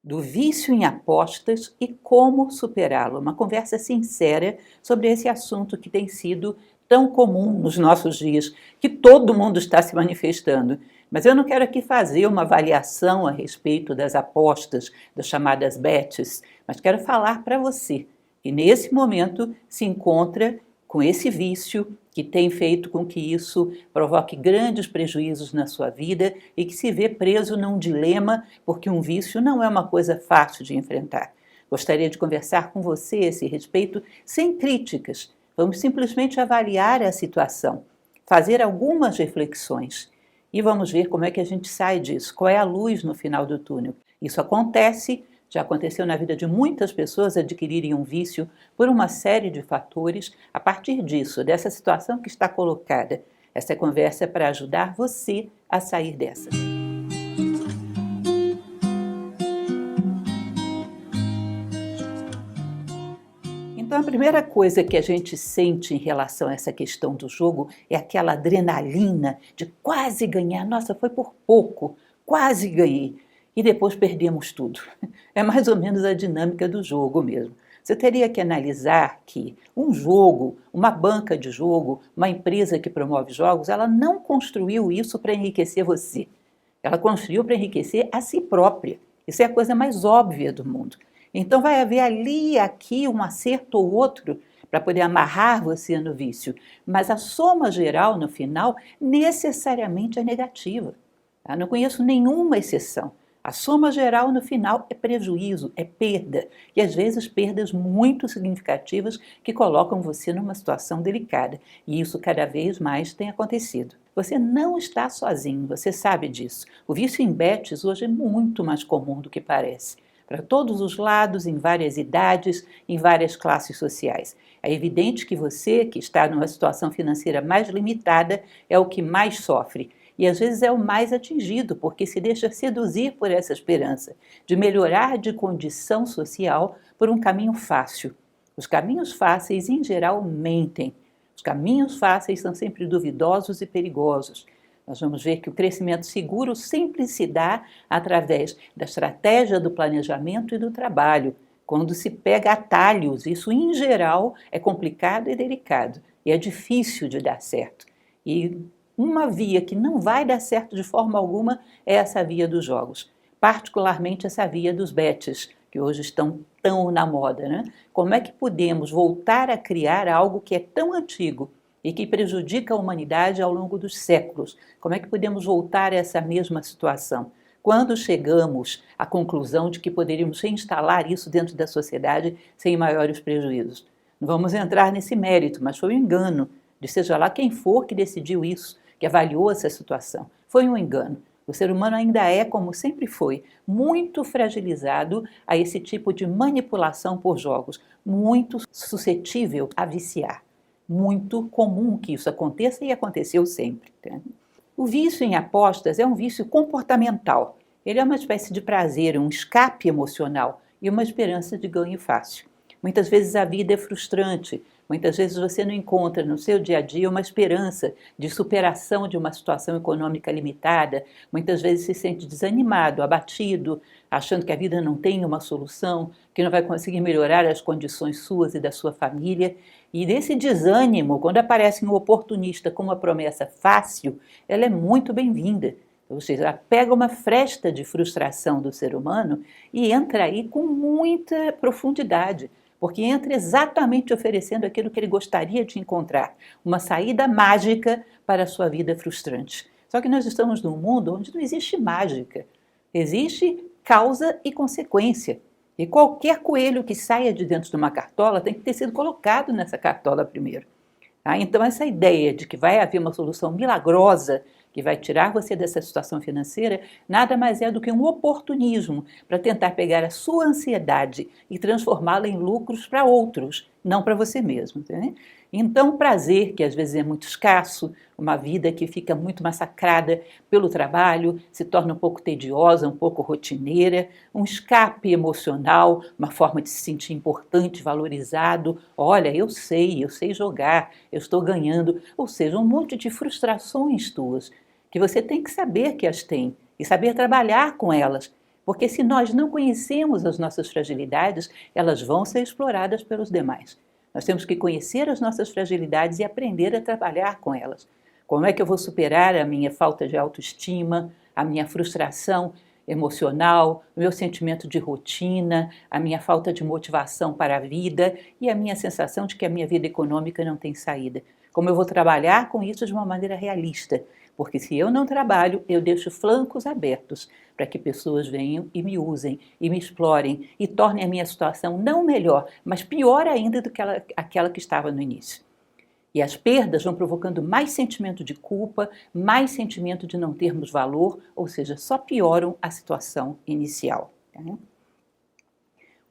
do vício em apostas e como superá-lo. Uma conversa sincera sobre esse assunto que tem sido tão comum nos nossos dias, que todo mundo está se manifestando. Mas eu não quero aqui fazer uma avaliação a respeito das apostas, das chamadas bets, mas quero falar para você que nesse momento se encontra com esse vício que tem feito com que isso provoque grandes prejuízos na sua vida e que se vê preso num dilema, porque um vício não é uma coisa fácil de enfrentar. Gostaria de conversar com você a esse respeito sem críticas. Vamos simplesmente avaliar a situação, fazer algumas reflexões e vamos ver como é que a gente sai disso, qual é a luz no final do túnel. Isso acontece. Já aconteceu na vida de muitas pessoas adquirirem um vício por uma série de fatores. A partir disso, dessa situação que está colocada, essa conversa é para ajudar você a sair dessa. Então, a primeira coisa que a gente sente em relação a essa questão do jogo é aquela adrenalina de quase ganhar. Nossa, foi por pouco, quase ganhei. E depois perdemos tudo. É mais ou menos a dinâmica do jogo mesmo. Você teria que analisar que um jogo, uma banca de jogo, uma empresa que promove jogos, ela não construiu isso para enriquecer você. Ela construiu para enriquecer a si própria. Isso é a coisa mais óbvia do mundo. Então vai haver ali e aqui um acerto ou outro para poder amarrar você no vício. Mas a soma geral, no final, necessariamente é negativa. Eu não conheço nenhuma exceção. A soma geral, no final, é prejuízo, é perda. E, às vezes, perdas muito significativas que colocam você numa situação delicada. E isso cada vez mais tem acontecido. Você não está sozinho, você sabe disso. O vício em bets hoje é muito mais comum do que parece. Para todos os lados, em várias idades, em várias classes sociais. É evidente que você, que está numa situação financeira mais limitada, é o que mais sofre. E às vezes é o mais atingido, porque se deixa seduzir por essa esperança de melhorar de condição social por um caminho fácil. Os caminhos fáceis, em geral, mentem. Os caminhos fáceis são sempre duvidosos e perigosos. Nós vamos ver que o crescimento seguro sempre se dá através da estratégia do planejamento e do trabalho. Quando se pega atalhos, isso, em geral, é complicado e delicado. E é difícil de dar certo. E uma via que não vai dar certo de forma alguma é essa via dos jogos, particularmente essa via dos bets, que hoje estão tão na moda, né? Como é que podemos voltar a criar algo que é tão antigo e que prejudica a humanidade ao longo dos séculos? Como é que podemos voltar a essa mesma situação? Quando chegamos à conclusão de que poderíamos reinstalar isso dentro da sociedade sem maiores prejuízos? Não vamos entrar nesse mérito, mas foi um engano de seja lá quem for que decidiu isso, que avaliou essa situação. Foi um engano. O ser humano ainda é, como sempre foi, muito fragilizado a esse tipo de manipulação por jogos, muito suscetível a viciar. Muito comum que isso aconteça e aconteceu sempre. Tá? O vício em apostas é um vício comportamental. Ele é uma espécie de prazer, um escape emocional e uma esperança de ganho fácil. Muitas vezes a vida é frustrante. Muitas vezes você não encontra no seu dia a dia uma esperança de superação de uma situação econômica limitada. Muitas vezes se sente desanimado, abatido, achando que a vida não tem uma solução, que não vai conseguir melhorar as condições suas e da sua família. E desse desânimo, quando aparece um oportunista com uma promessa fácil, ela é muito bem-vinda. Ou seja, ela pega uma fresta de frustração do ser humano e entra aí com muita profundidade. Porque entra exatamente oferecendo aquilo que ele gostaria de encontrar, uma saída mágica para a sua vida frustrante. Só que nós estamos num mundo onde não existe mágica, existe causa e consequência. E qualquer coelho que saia de dentro de uma cartola tem que ter sido colocado nessa cartola primeiro. Então essa ideia de que vai haver uma solução milagrosa que vai tirar você dessa situação financeira, nada mais é do que um oportunismo para tentar pegar a sua ansiedade e transformá-la em lucros para outros, não para você mesmo. Né? Então, prazer, que às vezes é muito escasso, uma vida que fica muito massacrada pelo trabalho, se torna um pouco tediosa, um pouco rotineira, um escape emocional, uma forma de se sentir importante, valorizado. Olha, eu sei jogar, eu estou ganhando. Ou seja, um monte de frustrações tuas, que você tem que saber que as tem e saber trabalhar com elas, Porque se nós não conhecemos as nossas fragilidades, elas vão ser exploradas pelos demais. Nós temos que conhecer as nossas fragilidades e aprender a trabalhar com elas. Como é que eu vou superar a minha falta de autoestima, a minha frustração emocional, o meu sentimento de rotina, a minha falta de motivação para a vida e a minha sensação de que a minha vida econômica não tem saída? Como eu vou trabalhar com isso de uma maneira realista? Porque se eu não trabalho, eu deixo flancos abertos para que pessoas venham e me usem, e me explorem, e tornem a minha situação não melhor, mas pior ainda do que aquela que estava no início. E as perdas vão provocando mais sentimento de culpa, mais sentimento de não termos valor, ou seja, só pioram a situação inicial.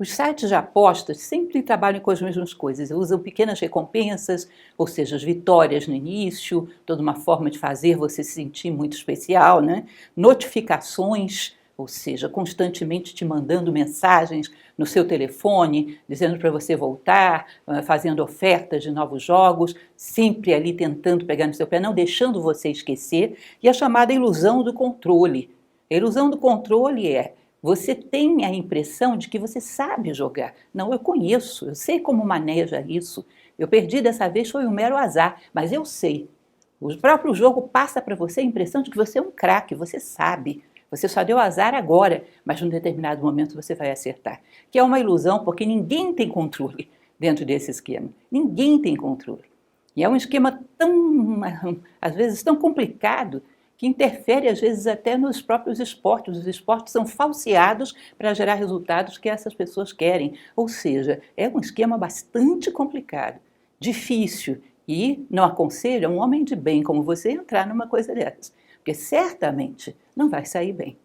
Os sites de apostas sempre trabalham com as mesmas coisas, usam pequenas recompensas, ou seja, as vitórias no início, toda uma forma de fazer você se sentir muito especial, né? Notificações, ou seja, constantemente te mandando mensagens no seu telefone, dizendo para você voltar, fazendo ofertas de novos jogos, sempre ali tentando pegar no seu pé, não deixando você esquecer, e a chamada ilusão do controle. A ilusão do controle é: você tem a impressão de que você sabe jogar. Não, eu conheço, eu sei como maneja isso. Eu perdi dessa vez, foi um mero azar, mas eu sei. O próprio jogo passa para você a impressão de que você é um craque, você sabe. Você só deu azar agora, mas num determinado momento você vai acertar. Que é uma ilusão, porque ninguém tem controle dentro desse esquema. Ninguém tem controle. E é um esquema tão, às vezes, tão complicado, que interfere, às vezes, até nos próprios esportes. Os esportes são falseados para gerar resultados que essas pessoas querem. Ou seja, é um esquema bastante complicado, difícil, e não aconselho a um homem de bem como você entrar numa coisa dessas, porque certamente não vai sair bem.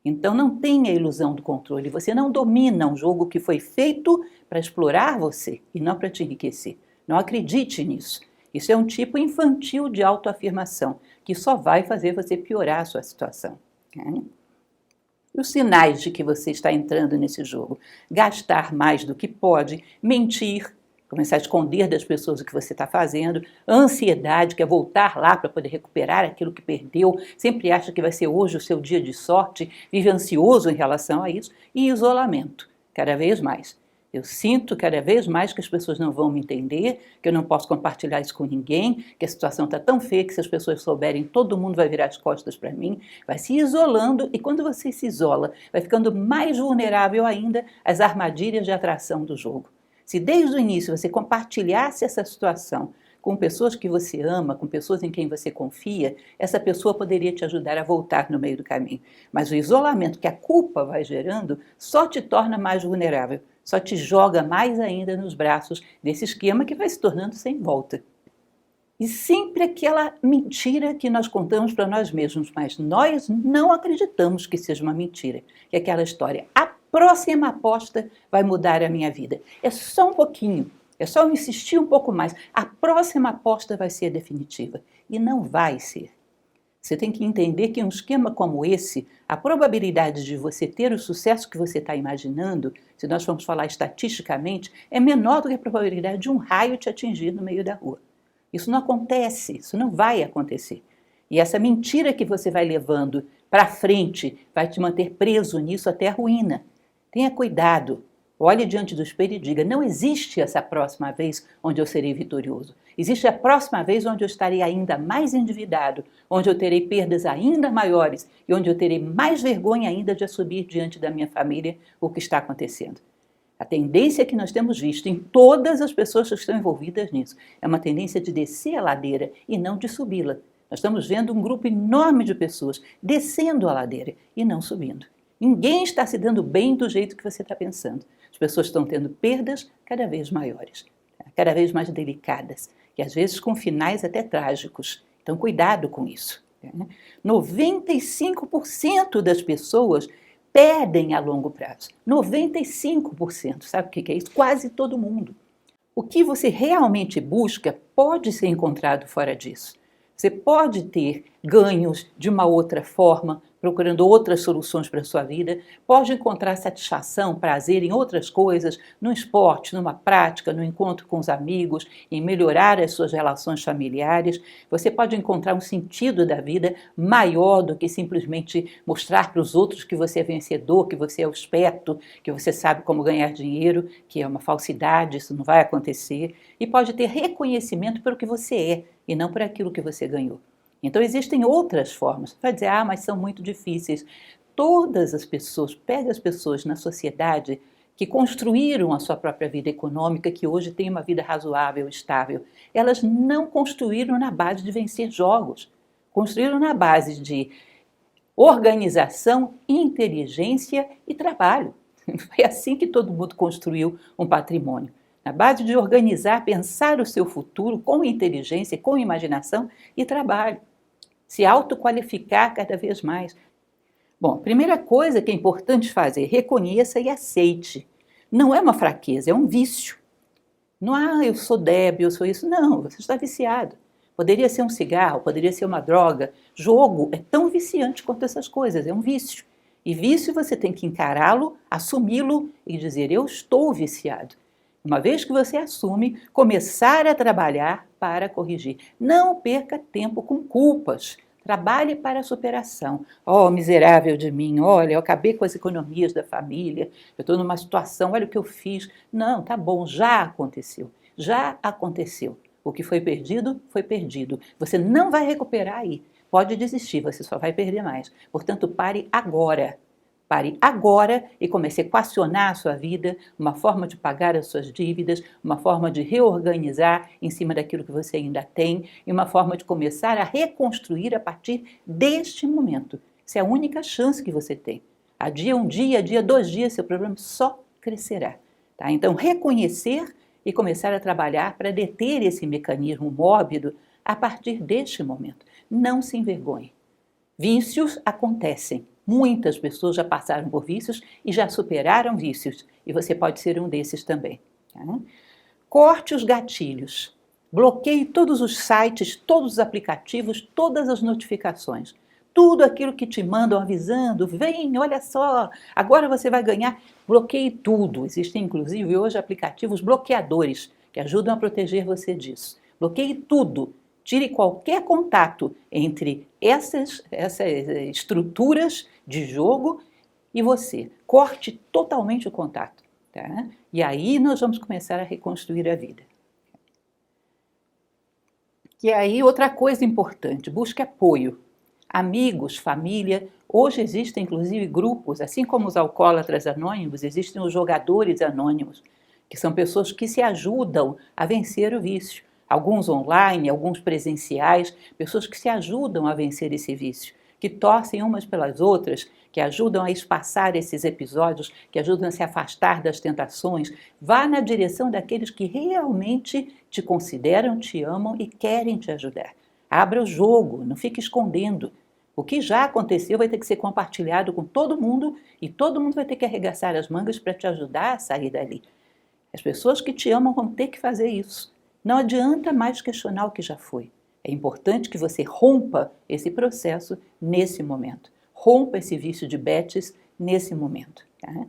Então não tenha a ilusão do controle, você não domina um jogo que foi feito para explorar você e não para te enriquecer. Não acredite nisso. Isso é um tipo infantil de autoafirmação, que só vai fazer você piorar a sua situação. E os sinais de que você está entrando nesse jogo? Gastar mais do que pode, mentir, começar a esconder das pessoas o que você está fazendo, ansiedade, que é voltar lá para poder recuperar aquilo que perdeu, sempre acha que vai ser hoje o seu dia de sorte, vive ansioso em relação a isso, e isolamento, cada vez mais. Eu sinto cada vez mais que as pessoas não vão me entender, que eu não posso compartilhar isso com ninguém, que a situação está tão feia que se as pessoas souberem, todo mundo vai virar as costas para mim, vai se isolando, e quando você se isola, vai ficando mais vulnerável ainda às armadilhas de atração do jogo. Se desde o início você compartilhasse essa situação com pessoas que você ama, com pessoas em quem você confia, essa pessoa poderia te ajudar a voltar no meio do caminho. Mas o isolamento que a culpa vai gerando só te torna mais vulnerável, só te joga mais ainda nos braços desse esquema que vai se tornando sem volta. E sempre aquela mentira que nós contamos para nós mesmos, mas nós não acreditamos que seja uma mentira. Que é aquela história: a próxima aposta vai mudar a minha vida. É só um pouquinho, é só eu insistir um pouco mais. A próxima aposta vai ser definitiva. E não vai ser. Você tem que entender que em um esquema como esse, a probabilidade de você ter o sucesso que você está imaginando, se nós formos falar estatisticamente, é menor do que a probabilidade de um raio te atingir no meio da rua. Isso não acontece, isso não vai acontecer. E essa mentira que você vai levando para frente vai te manter preso nisso até a ruína. Tenha cuidado, olhe diante do espelho e diga: não existe essa próxima vez onde eu serei vitorioso. Existe a próxima vez onde eu estarei ainda mais endividado, onde eu terei perdas ainda maiores e onde eu terei mais vergonha ainda de assumir diante da minha família o que está acontecendo. A tendência que nós temos visto em todas as pessoas que estão envolvidas nisso é uma tendência de descer a ladeira e não de subi-la. Nós estamos vendo um grupo enorme de pessoas descendo a ladeira e não subindo. Ninguém está se dando bem do jeito que você está pensando. As pessoas estão tendo perdas cada vez maiores, cada vez mais delicadas, e às vezes com finais até trágicos. Então, cuidado com isso. 95% das pessoas perdem a longo prazo. 95%. Sabe o que é isso? Quase todo mundo. O que você realmente busca pode ser encontrado fora disso. Você pode ter ganhos de uma outra forma, procurando outras soluções para a sua vida, pode encontrar satisfação, prazer em outras coisas, no esporte, numa prática, no encontro com os amigos, em melhorar as suas relações familiares. Você pode encontrar um sentido da vida maior do que simplesmente mostrar para os outros que você é vencedor, que você é o esperto, que você sabe como ganhar dinheiro, que é uma falsidade, isso não vai acontecer. E pode ter reconhecimento pelo que você é e não por aquilo que você ganhou. Então existem outras formas. Você vai dizer, mas são muito difíceis. Todas as pessoas, pega as pessoas na sociedade que construíram a sua própria vida econômica, que hoje tem uma vida razoável, estável. Elas não construíram na base de vencer jogos. Construíram na base de organização, inteligência e trabalho. Foi assim que todo mundo construiu um patrimônio. Na base de organizar, pensar o seu futuro com inteligência, com imaginação e trabalho. Se autoqualificar cada vez mais. Bom, primeira coisa que é importante fazer, reconheça e aceite. Não é uma fraqueza, é um vício. Não, eu sou débil, eu sou isso. Não, você está viciado. Poderia ser um cigarro, poderia ser uma droga. Jogo é tão viciante quanto essas coisas, é um vício. E vício você tem que encará-lo, assumi-lo e dizer, eu estou viciado. Uma vez que você assume, começar a trabalhar para corrigir. Não perca tempo com culpas. Trabalhe para a superação. Oh, miserável de mim, olha, eu acabei com as economias da família, eu estou numa situação, olha o que eu fiz. Não, tá bom, já aconteceu. Já aconteceu. O que foi perdido, foi perdido. Você não vai recuperar aí. Pode desistir, você só vai perder mais. Portanto, pare agora. Pare agora e comece a equacionar a sua vida, uma forma de pagar as suas dívidas, uma forma de reorganizar em cima daquilo que você ainda tem e uma forma de começar a reconstruir a partir deste momento. Essa é a única chance que você tem. Adia um dia, adia 2 dias, seu problema só crescerá. Tá? Então, reconhecer e começar a trabalhar para deter esse mecanismo mórbido a partir deste momento. Não se envergonhe. Vícios acontecem. Muitas pessoas já passaram por vícios e já superaram vícios. E você pode ser um desses também. Tá? Corte os gatilhos. Bloqueie todos os sites, todos os aplicativos, todas as notificações. Tudo aquilo que te mandam avisando, vem, olha só, agora você vai ganhar. Bloqueie tudo. Existem, inclusive, hoje aplicativos bloqueadores que ajudam a proteger você disso. Bloqueie tudo. Tire qualquer contato entre essas estruturas de jogo e você. Corte totalmente o contato. Tá? E aí nós vamos começar a reconstruir a vida. E aí outra coisa importante, busque apoio. Amigos, família. Hoje existem inclusive grupos, assim como os alcoólatras anônimos, existem os jogadores anônimos, que são pessoas que se ajudam a vencer o vício. Alguns online, alguns presenciais, pessoas que se ajudam a vencer esse vício, que torcem umas pelas outras, que ajudam a espaçar esses episódios, que ajudam a se afastar das tentações. Vá na direção daqueles que realmente te consideram, te amam e querem te ajudar. Abra o jogo, não fique escondendo. O que já aconteceu vai ter que ser compartilhado com todo mundo e todo mundo vai ter que arregaçar as mangas para te ajudar a sair dali. As pessoas que te amam vão ter que fazer isso. Não adianta mais questionar o que já foi. É importante que você rompa esse processo nesse momento. Rompa esse vício de betes nesse momento. Tá?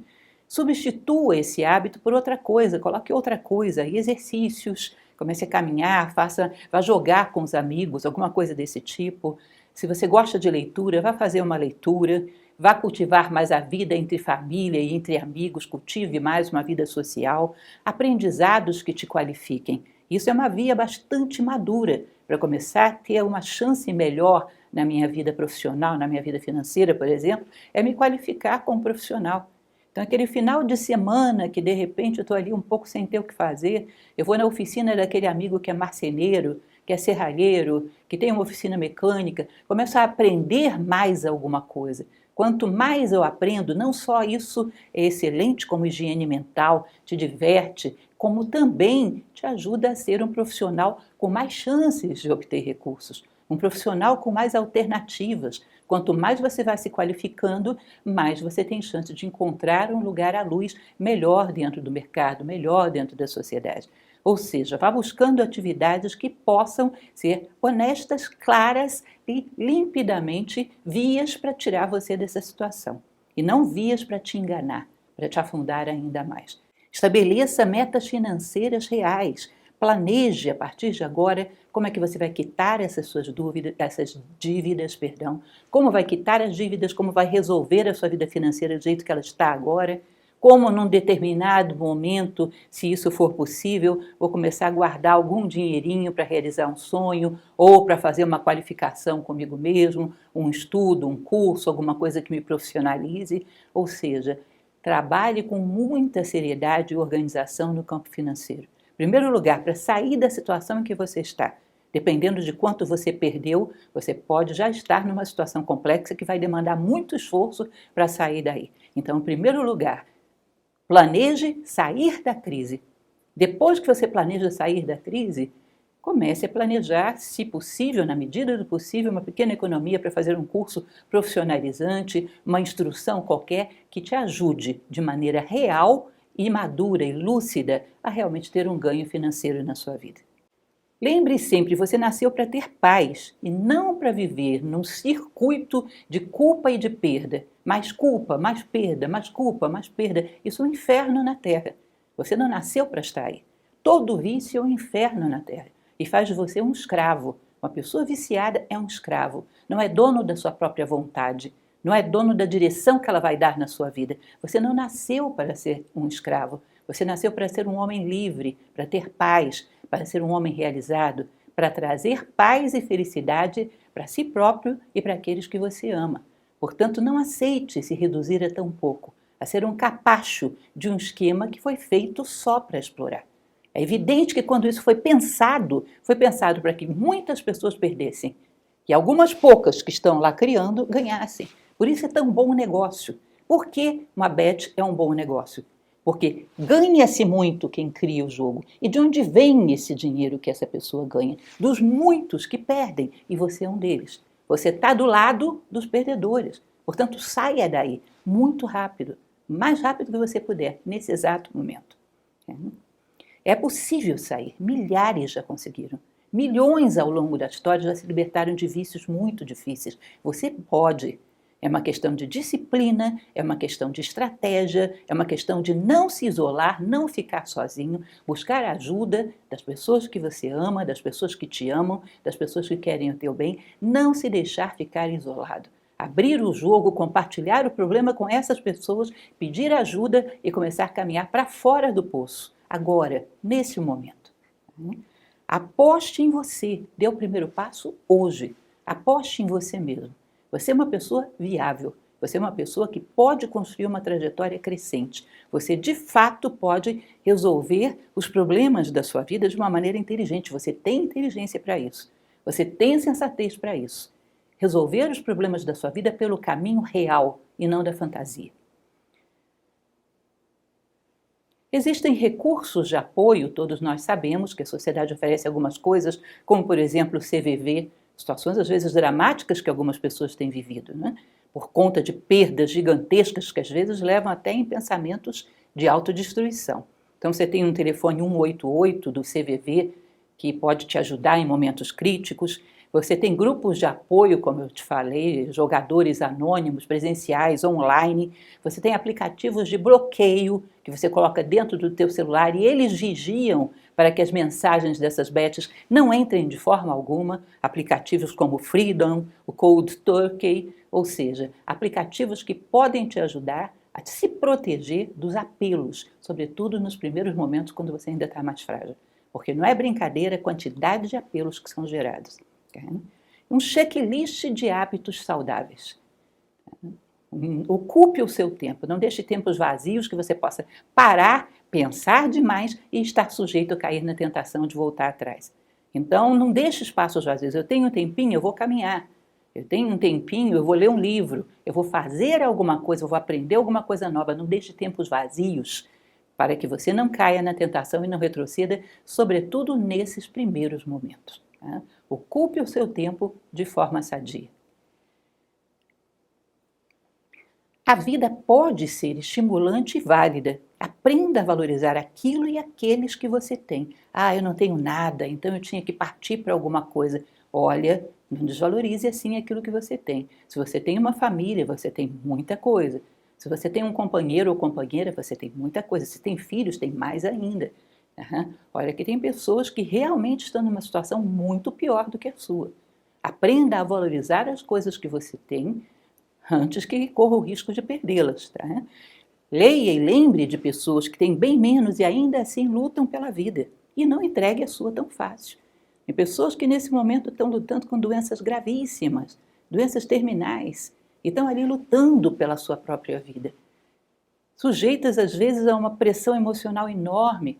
Substitua esse hábito por outra coisa, coloque outra coisa, exercícios, comece a caminhar, vá jogar com os amigos, alguma coisa desse tipo. Se você gosta de leitura, vá fazer uma leitura, vá cultivar mais a vida entre família e entre amigos, cultive mais uma vida social, aprendizados que te qualifiquem. Isso é uma via bastante madura para começar a ter uma chance melhor na minha vida profissional, na minha vida financeira, por exemplo, é me qualificar como profissional. Então, aquele final de semana que, de repente, eu estou ali um pouco sem ter o que fazer, eu vou na oficina daquele amigo que é marceneiro, que é serralheiro, que tem uma oficina mecânica, começo a aprender mais alguma coisa. Quanto mais eu aprendo, não só isso é excelente como higiene mental, te diverte, como também te ajuda a ser um profissional com mais chances de obter recursos, um profissional com mais alternativas. Quanto mais você vai se qualificando, mais você tem chance de encontrar um lugar à luz melhor dentro do mercado, melhor dentro da sociedade. Ou seja, vá buscando atividades que possam ser honestas, claras e limpidamente vias para tirar você dessa situação. E não vias para te enganar, para te afundar ainda mais. Estabeleça metas financeiras reais. Planeje a partir de agora como é que você vai quitar essas dívidas, como vai quitar as dívidas, como vai resolver a sua vida financeira do jeito que ela está agora, como num determinado momento, se isso for possível, vou começar a guardar algum dinheirinho para realizar um sonho ou para fazer uma qualificação comigo mesmo, um estudo, um curso, alguma coisa que me profissionalize, ou seja, trabalhe com muita seriedade e organização no campo financeiro. Em primeiro lugar, para sair da situação em que você está. Dependendo de quanto você perdeu, você pode já estar numa situação complexa que vai demandar muito esforço para sair daí. Então, em primeiro lugar, planeje sair da crise. Depois que você planeja sair da crise, comece a planejar, se possível, na medida do possível, uma pequena economia para fazer um curso profissionalizante, uma instrução qualquer que te ajude de maneira real e madura e lúcida a realmente ter um ganho financeiro na sua vida. Lembre sempre, você nasceu para ter paz e não para viver num circuito de culpa e de perda. Mais culpa, mais perda, mais culpa, mais perda. Isso é um inferno na Terra. Você não nasceu para estar aí. Todo vício é um inferno na Terra e faz de você um escravo. Uma pessoa viciada é um escravo. Não é dono da sua própria vontade. Não é dono da direção que ela vai dar na sua vida. Você não nasceu para ser um escravo. Você nasceu para ser um homem livre, para ter paz, para ser um homem realizado, para trazer paz e felicidade para si próprio e para aqueles que você ama. Portanto, não aceite se reduzir a tão pouco, a ser um capacho de um esquema que foi feito só para explorar. É evidente que quando isso foi pensado para que muitas pessoas perdessem e algumas poucas que estão lá criando ganhassem. Por isso é tão bom negócio. Por que uma bet é um bom negócio? Porque ganha-se muito quem cria o jogo. E de onde vem esse dinheiro que essa pessoa ganha? Dos muitos que perdem, e você é um deles. Você está do lado dos perdedores. Portanto, saia daí muito rápido, mais rápido que você puder, nesse exato momento. É possível sair, milhares já conseguiram. Milhões ao longo da história já se libertaram de vícios muito difíceis. Você pode. É uma questão de disciplina, é uma questão de estratégia, é uma questão de não se isolar, não ficar sozinho, buscar a ajuda das pessoas que você ama, das pessoas que te amam, das pessoas que querem o teu bem, não se deixar ficar isolado. Abrir o jogo, compartilhar o problema com essas pessoas, pedir ajuda e começar a caminhar para fora do poço, agora, nesse momento. Aposte em você, dê o primeiro passo hoje, aposte em você mesmo. Você é uma pessoa viável, você é uma pessoa que pode construir uma trajetória crescente. Você, de fato, pode resolver os problemas da sua vida de uma maneira inteligente. Você tem inteligência para isso. Você tem sensatez para isso. Resolver os problemas da sua vida pelo caminho real e não da fantasia. Existem recursos de apoio, todos nós sabemos que a sociedade oferece algumas coisas, como, por exemplo, o CVV, situações às vezes dramáticas que algumas pessoas têm vivido, né? Por conta de perdas gigantescas que às vezes levam até em pensamentos de autodestruição. Então você tem um telefone 188 do CVV que pode te ajudar em momentos críticos. Você tem grupos de apoio, como eu te falei, jogadores anônimos, presenciais, online. Você tem aplicativos de bloqueio que você coloca dentro do teu celular e eles vigiam para que as mensagens dessas bets não entrem de forma alguma. Aplicativos como o Freedom, o Cold Turkey, ou seja, aplicativos que podem te ajudar a se proteger dos apelos, sobretudo nos primeiros momentos quando você ainda está mais frágil. Porque não é brincadeira a quantidade de apelos que são gerados. Um checklist de hábitos saudáveis. Ocupe o seu tempo, não deixe tempos vazios que você possa parar, pensar demais e estar sujeito a cair na tentação de voltar atrás. Então, não deixe espaços vazios. Eu tenho um tempinho, eu vou caminhar. Eu tenho um tempinho, eu vou ler um livro. Eu vou fazer alguma coisa, eu vou aprender alguma coisa nova. Não deixe tempos vazios para que você não caia na tentação e não retroceda, sobretudo nesses primeiros momentos. Tá? Ocupe o seu tempo de forma sadia. A vida pode ser estimulante e válida. Aprenda a valorizar aquilo e aqueles que você tem. Ah, eu não tenho nada, então eu tinha que partir para alguma coisa. Olha, não desvalorize assim aquilo que você tem. Se você tem uma família, você tem muita coisa. Se você tem um companheiro ou companheira, você tem muita coisa. Se tem filhos, tem mais ainda. Olha que tem pessoas que realmente estão numa situação muito pior do que a sua. Aprenda a valorizar as coisas que você tem antes que corra o risco de perdê-las. Tá? Leia e lembre de pessoas que têm bem menos e ainda assim lutam pela vida. E não entregue a sua tão fácil. Tem pessoas que nesse momento estão lutando com doenças gravíssimas, doenças terminais, e estão ali lutando pela sua própria vida. Sujeitas às vezes a uma pressão emocional enorme,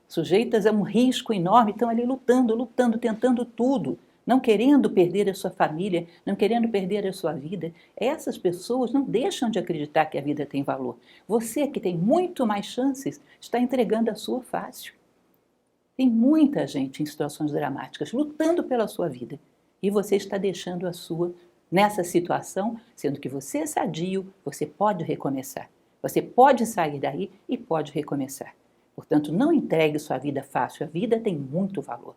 sujeitas a um risco enorme, estão ali lutando, tentando tudo, não querendo perder a sua família, não querendo perder a sua vida. Essas pessoas não deixam de acreditar que a vida tem valor. Você, que tem muito mais chances, está entregando a sua fácil. Tem muita gente em situações dramáticas lutando pela sua vida e você está deixando a sua nessa situação, sendo que você é sadio, você pode recomeçar. Você pode sair daí e pode recomeçar. Portanto, não entregue sua vida fácil, a vida tem muito valor.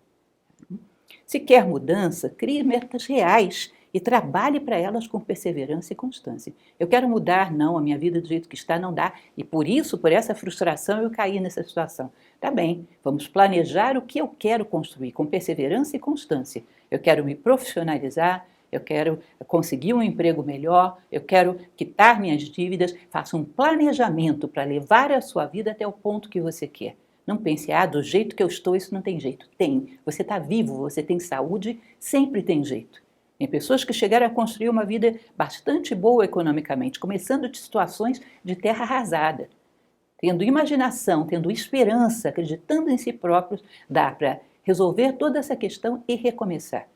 Se quer mudança, crie metas reais e trabalhe para elas com perseverança e constância. Eu quero mudar, não, a minha vida do jeito que está não dá, e por isso, por essa frustração, eu caí nessa situação. Tá bem, vamos planejar o que eu quero construir com perseverança e constância. Eu quero me profissionalizar, eu quero conseguir um emprego melhor, eu quero quitar minhas dívidas, faça um planejamento para levar a sua vida até o ponto que você quer. Não pense, do jeito que eu estou, isso não tem jeito. Tem. Você está vivo, você tem saúde, sempre tem jeito. Tem pessoas que chegaram a construir uma vida bastante boa economicamente, começando de situações de terra arrasada. Tendo imaginação, tendo esperança, acreditando em si próprios, dá para resolver toda essa questão e recomeçar.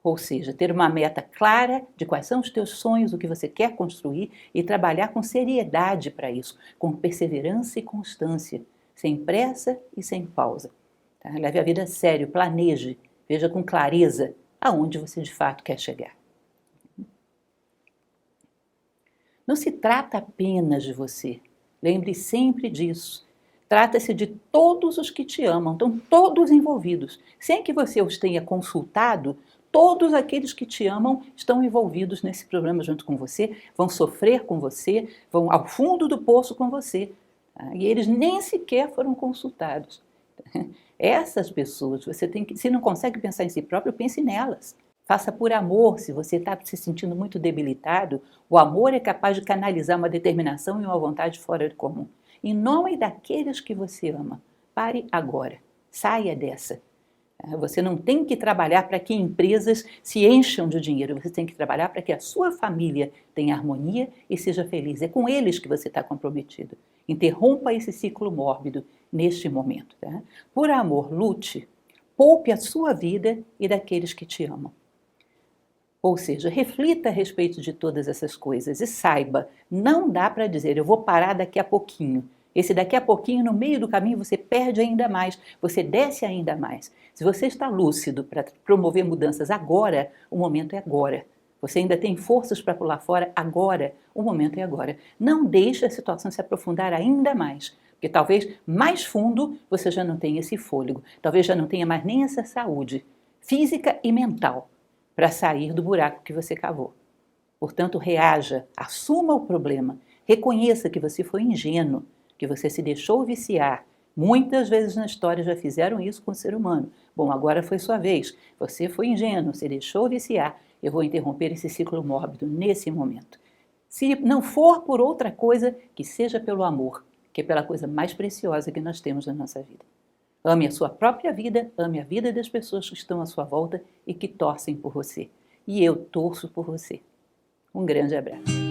Ou seja, ter uma meta clara de quais são os teus sonhos, o que você quer construir e trabalhar com seriedade para isso, com perseverança e constância, sem pressa e sem pausa. Tá? Leve a vida a sério, planeje, veja com clareza aonde você de fato quer chegar. Não se trata apenas de você, lembre sempre disso. Trata-se de todos os que te amam, estão todos envolvidos. Sem que você os tenha consultado, todos aqueles que te amam estão envolvidos nesse problema junto com você, vão sofrer com você, vão ao fundo do poço com você. Tá? E eles nem sequer foram consultados. Essas pessoas, você tem que, se não consegue pensar em si próprio, pense nelas. Faça por amor. Se você está se sentindo muito debilitado, o amor é capaz de canalizar uma determinação e uma vontade fora do comum. Em nome daqueles que você ama, pare agora. Saia dessa. Você não tem que trabalhar para que empresas se encham de dinheiro. Você tem que trabalhar para que a sua família tenha harmonia e seja feliz. É com eles que você está comprometido. Interrompa esse ciclo mórbido neste momento. Tá? Por amor, lute. Poupe a sua vida e daqueles que te amam. Ou seja, reflita a respeito de todas essas coisas e saiba, não dá para dizer, eu vou parar daqui a pouquinho. Esse daqui a pouquinho, no meio do caminho, você perde ainda mais, você desce ainda mais. Se você está lúcido para promover mudanças agora, o momento é agora. Você ainda tem forças para pular fora agora, o momento é agora. Não deixe a situação se aprofundar ainda mais, porque talvez mais fundo você já não tenha esse fôlego, talvez já não tenha mais nem essa saúde física e mental para sair do buraco que você cavou. Portanto, reaja, assuma o problema, reconheça que você foi ingênuo, que você se deixou viciar. Muitas vezes na história já fizeram isso com o ser humano. Bom, agora foi sua vez. Você foi ingênuo, se deixou viciar. Eu vou interromper esse ciclo mórbido nesse momento. Se não for por outra coisa, que seja pelo amor, que é pela coisa mais preciosa que nós temos na nossa vida. Ame a sua própria vida, ame a vida das pessoas que estão à sua volta e que torcem por você. E eu torço por você. Um grande abraço.